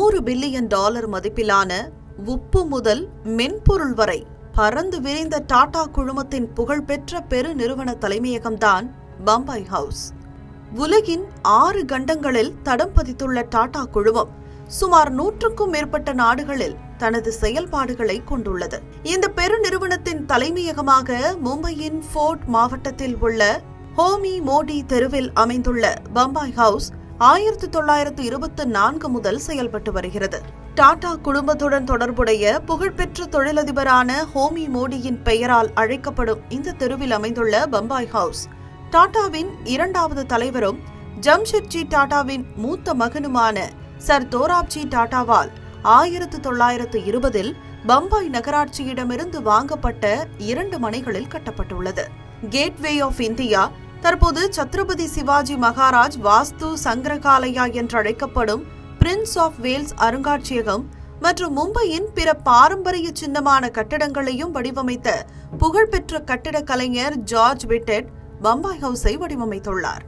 100 billion dollar மதிப்பிலான உப்பு முதல் மென்பொருள் வரை பறந்து விரிந்த டாடா குழுமத்தின் புகழ்பெற்ற பெருநிறுவன தலைமையகம்தான் பம்பாய் ஹவுஸ். உலகின் 6 கண்டங்களில் தடம் பதித்துள்ள டாடா குழுமம் சுமார் 100க்கும் மேற்பட்ட நாடுகளில் தனது செயல்பாடுகளை கொண்டுள்ளது. இந்த பெருநிறுவனத்தின் தலைமையகமாக மும்பையின் ஃபோர்ட் மாவட்டத்தில் உள்ள ஹோமி மோடி தெருவில் அமைந்துள்ள பம்பாய் ஹவுஸ் 1924 முதல் செயல்பட்டு வருகிறது. டாடா குடும்பத்துடன் தொடர்புடைய புகழ்பெற்ற தொழிலதிபரான ஹோமி மோடியின் பெயரால் அழைக்கப்படும் இந்த தெருவில் அமைந்துள்ள பம்பாய் ஹவுஸ் டாடாவின் 2வது தலைவரும் ஜம்ஷெட்ஜி டாடாவின் மூத்த மகனுமான சர் தோராப்ஜி டாடாவால் 1920 பம்பாய் நகராட்சியிடமிருந்து வாங்கப்பட்ட 2 மனைகளில் கட்டப்பட்டுள்ளது. கேட்வே ஆஃப் இந்தியா, தற்போது சத்ரபதி சிவாஜி மகாராஜ் வாஸ்து சங்கிரகாலயா என்றழைக்கப்படும் பிரின்ஸ் ஆஃப் வேல்ஸ் அருங்காட்சியகம் மற்றும் மும்பையின் பிற பாரம்பரிய சின்னமான கட்டடங்களையும் வடிவமைத்த புகழ்பெற்ற கட்டிடக் கலைஞர் ஜார்ஜ் விட்டெட் பம்பாய் ஹவுஸை வடிவமைத்துள்ளார்.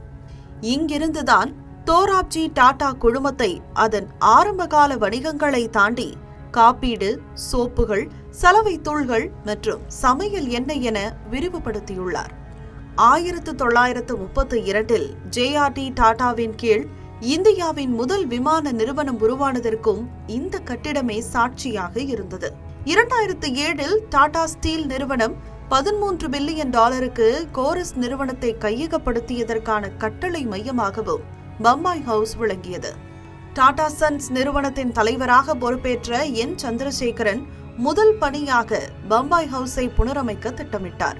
இங்கிருந்துதான் தோராப்ஜி டாடா குழுமத்தை அதன் ஆரம்பகால வணிகங்களை தாண்டி காப்பீடு, சோப்புகள், சலவை தூள்கள் மற்றும் சமையல் எண்ணெய் என விரிவுபடுத்தியுள்ளார். 1932 JRD டாடாவின் கீழ் இந்தியாவின் முதல் விமான நிறுவனம் உருவானதற்கும் இந்த கட்டிடமே சாட்சியாக இருந்தது. 2007 டாடா ஸ்டீல் நிறுவனம் 13 பில்லியன் டாலருக்கு கோரஸ் நிறுவனத்தை கையகப்படுத்தியதற்கான கட்டளை மையமாகவும் பம்பாய் ஹவுஸ் விளங்கியது. டாடா சன்ஸ் நிறுவனத்தின் தலைவராக பொறுப்பேற்ற என் சந்திரசேகரன் முதல் பணியாக பம்பாய் ஹவுஸை புனரமைக்க திட்டமிட்டார்.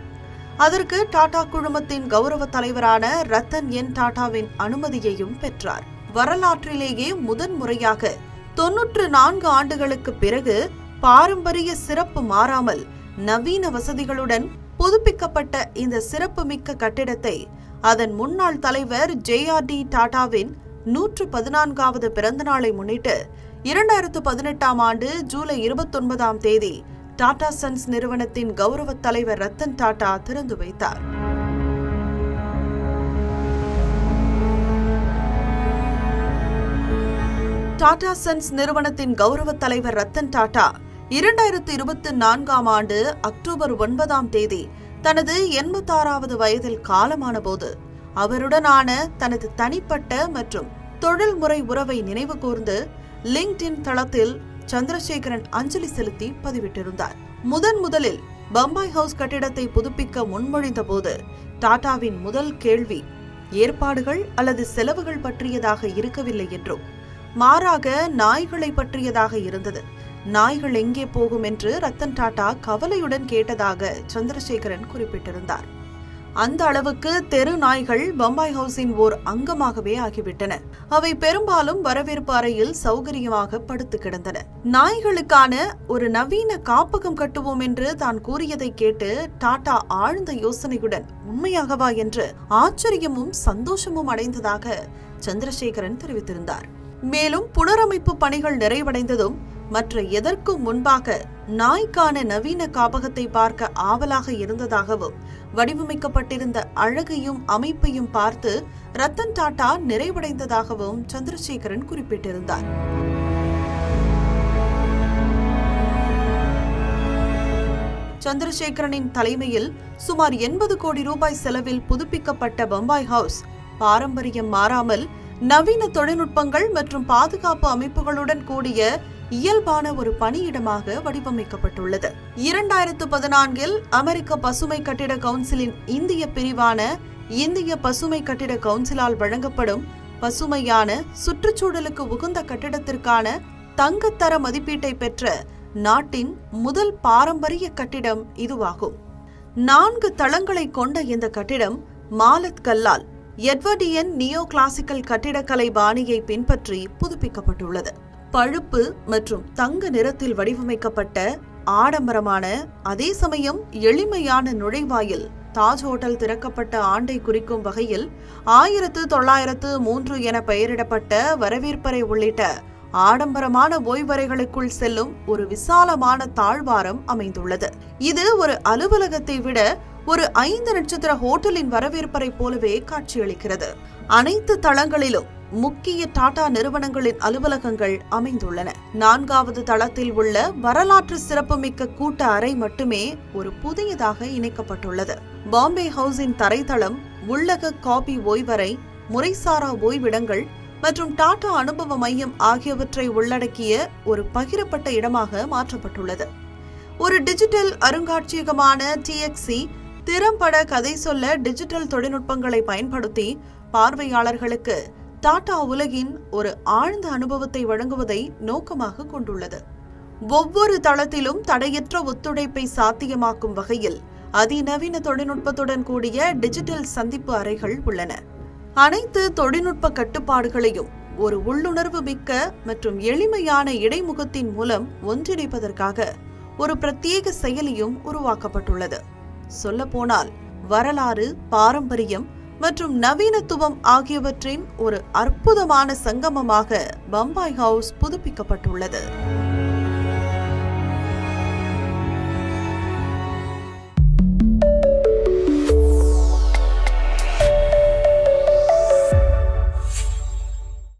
அதற்கு டாடா குழுமத்தின் கௌரவ தலைவரான ரத்தன் என் டாடாவின் அனுமதியையும் பெற்றார். வரலாற்றிலேயே முதன்முறையாக 94 ஆண்டுகளுக்கு பிறகு பாரம்பரிய சிறப்பு மாறாமல் நவீன வசதிகளுடன் புதுப்பிக்கப்பட்ட இந்த சிறப்புமிக்க கட்டிடத்தை அதன் முன்னாள் தலைவர் JRD டாடாவின் 114வது பிறந்த நாளை முன்னிட்டு 2018 ஆண்டு ஜூலை 29 டாடா சன்ஸ் நிறுவனத்தின் கௌரவ தலைவர் ரத்தன் டாடா திறந்து வைத்தார். டாடா சன்ஸ் நிறுவனத்தின் கௌரவ தலைவர் ரத்தன் டாடா 2024 ஆண்டு அக்டோபர் 9 தனது 86வது வயதில் காலமான போது அவருடனான தனது தனிப்பட்ட மற்றும் தொழில்முறை உறவை நினைவு கூர்ந்து லிங்க்டின் தளத்தில் சந்திரசேகரன் அஞ்சலி செலுத்தி பதிவிட்டிருந்தார். முதலில் பம்பாய் ஹவுஸ் கட்டிடத்தை புதுப்பிக்க முன்மொழிந்த போது டாடாவின் முதல் கேள்வி ஏற்பாடுகள் அல்லது செலவுகள் பற்றியதாக இருக்கவில்லை என்றும் மாறாக நாய்களை பற்றியதாக இருந்தது. நாய்கள் எங்கே போகும் என்று ரத்தன் டாடா கவலையுடன் கேட்டதாக சந்திரசேகரன் குறிப்பிட்டிருந்தார். அந்த அளவுக்கு தெரு நாய்கள் பம்பாய் ஹவுஸின் ஓர் அங்கமாகவே ஆகிவிட்டன. அவை பெரும்பாலும் வரவேற்பு அறையில் சௌகரியமாக படுத்து கிடந்தன. நாய்களுக்கான ஒரு நவீன காப்பகம் கட்டுவோம் என்று தான் கூறியதை கேட்டு டாடா ஆழ்ந்த யோசனையுடன் உண்மையாகவா என்று ஆச்சரியமும் சந்தோஷமும் அடைந்ததாக சந்திரசேகரன் தெரிவித்திருந்தார். மேலும் புனரமைப்பு பணிகள் நிறைவடைந்ததும் மற்ற எதற்கும் முன்பாக நாய்க்கான நவீன காப்பகத்தை பார்க்க ஆவலாக இருந்ததாகவும் வடிவமைக்கப்பட்டிருந்த அழகையும் அமைப்பையும் பார்த்து ரத்தன் டாடா நிறைவடைந்ததாகவும் சந்திரசேகரன் குறிப்பிட்டிருந்தார். சந்திரசேகரனின் தலைமையில் சுமார் 80 கோடி ரூபாய் செலவில் புதுப்பிக்கப்பட்ட பம்பாய் ஹவுஸ் பாரம்பரியம் மாறாமல் நவீன தொழில்நுட்பங்கள் மற்றும் பாதுகாப்பு அமைப்புகளுடன் கூடிய இயல்பான ஒரு பணியிடமாக வடிவமைக்கப்பட்டுள்ளது. 2014 அமெரிக்க பசுமை கட்டிட கவுன்சிலின் இந்திய பிரிவான இந்திய பசுமை கட்டிட கவுன்சிலால் வழங்கப்படும் பசுமையான சுற்றுச்சூழலுக்கு உகந்த கட்டிடத்திற்கான தங்கத்தர மதிப்பீட்டை பெற்ற நாட்டின் முதல் பாரம்பரிய கட்டிடம் இதுவாகும். 4 தளங்களை கொண்ட இந்த கட்டிடம் மாலத் கல்லால் எட்வர்டியன் நியோ கிளாசிக்கல் கட்டிடக்கலை பாணியை பின்பற்றி புதுப்பிக்கப்பட்டுள்ளது. பழுப்பு மற்றும் தங்க நிறத்தில் வடிவமைக்கப்பட்ட ஆடம்பரமான அதே சமயம் எளிமையான நுழைவாயில் தாஜ் ஹோட்டல் திறக்கப்பட்ட ஆண்டை குறிக்கும் வகையில் 1903 என பெயரிடப்பட்ட வரவேற்பறை உள்ளிட்ட ஆடம்பரமான ஓய்வறைகளுக்குள் செல்லும் ஒரு விசாலமான தாழ்வாரம் அமைந்துள்ளது. இது ஒரு அலுவலகத்தை விட ஒரு 5 நட்சத்திர ஹோட்டலின் வரவேற்பறை போலவே காட்சியளிக்கிறது. அனைத்து தளங்களிலும் முக்கிய டாடா நிறுவனங்களின் அலுவலகங்கள் அமைந்துள்ளன. 4வது தளத்தில் உள்ள வரலாற்று சிறப்புமிக்க கூட்ட அறை மட்டுமே ஒரு புதியதாக இணைக்கப்பட்டுள்ளது. பாம்பே ஹவுஸின் தரைத்தளம் உள்ளக காபி ஓய்வறை, முறைசாரா ஓய்விடங்கள் மற்றும் டாடா அனுபவ மையம் ஆகியவற்றை உள்ளடக்கிய ஒரு பகிரப்பட்ட இடமாக மாற்றப்பட்டுள்ளது. ஒரு டிஜிட்டல் அருங்காட்சியகமான TXC திறம்பட கதை சொல்ல டிஜிட்டல் தொழில்நுட்பங்களை பயன்படுத்தி பார்வையாளர்களுக்கு டாடா உலகின் ஒரு ஆழ்ந்த அனுபவத்தை வழங்குவதை நோக்கமாக கொண்டுள்ளது. ஒவ்வொரு தளத்திலும் தடையற்ற ஒத்துழைப்பை சாத்தியமாக்கும் வகையில் அதிநவீன தொழில்நுட்பத்துடன் கூடிய டிஜிட்டல் சந்திப்பு அறைகள் உள்ளன. அனைத்து தொழில்நுட்ப கட்டுப்பாடுகளையும் ஒரு உள்ளுணர்வு மிக்க மற்றும் எளிமையான இடைமுகத்தின் மூலம் ஒன்றிணைப்பதற்காக ஒரு பிரத்யேக செயலியும் உருவாக்கப்பட்டுள்ளது. சொல்லப்போனால் வரலாறு, பாரம்பரியம் மற்றும் நவீனத்துவம் ஆகியவற்றின் ஒரு அற்புதமான சங்கமமாக பம்பாய் ஹவுஸ் புதுப்பிக்கப்பட்டுள்ளது.